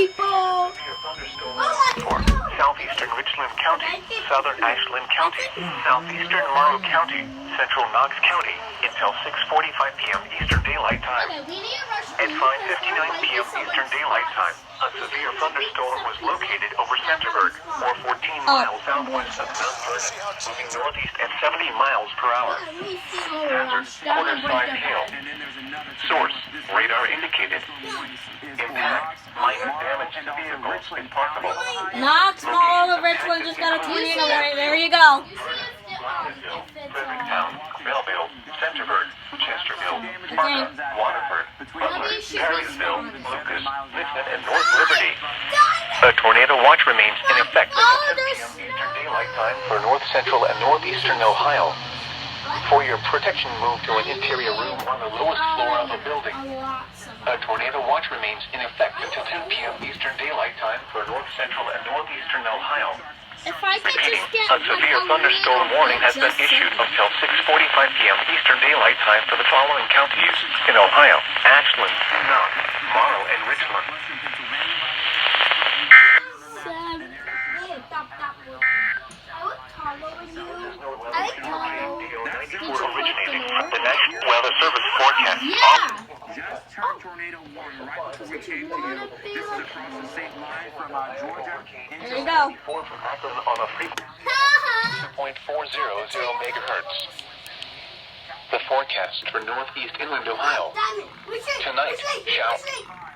people. For southeastern Richland County, southern Ashland County, southeastern Morrow County, central Knox County, until 6:45 p.m. Eastern Daylight Time. At 5:59 p.m. Eastern Daylight Time, a severe thunderstorm was located over Centerburg, or 14 miles southwest of Mount Vernon, moving northeast at 70 miles per hour. Hazard, quarter-size hail. Source, radar indicated. Impact, minor damage to vehicles if possible. Knox, Morrow, Richland just got a tornado warning. There you go. Fredericktown, Belleville, Centerburg, Chesterville, Sparta, Waterford, Butler, Perrysville, Lucas, Lisbon, and North Liberty. A tornado watch remains in effect until 10 p.m. Eastern Daylight Time for north central and northeastern Ohio. For your protection, move to an interior room on the lowest floor of the building. A tornado watch remains in effect until 10 p.m. Eastern Daylight Time for north central and northeastern Ohio. If I could Repeating, just get a severe thunderstorm warning has been issued until 6:45 p.m. Eastern Daylight Time for the following counties in Ohio: Ashland, Knox, Morrow, and Richland. Originating from the National Weather Service forecast. Just turned tornado warning right before we came to you. This is across the state line from Georgia into There you go. From Akron on a frequency 2.400 megahertz. The forecast for northeast inland Ohio. Tonight, shower.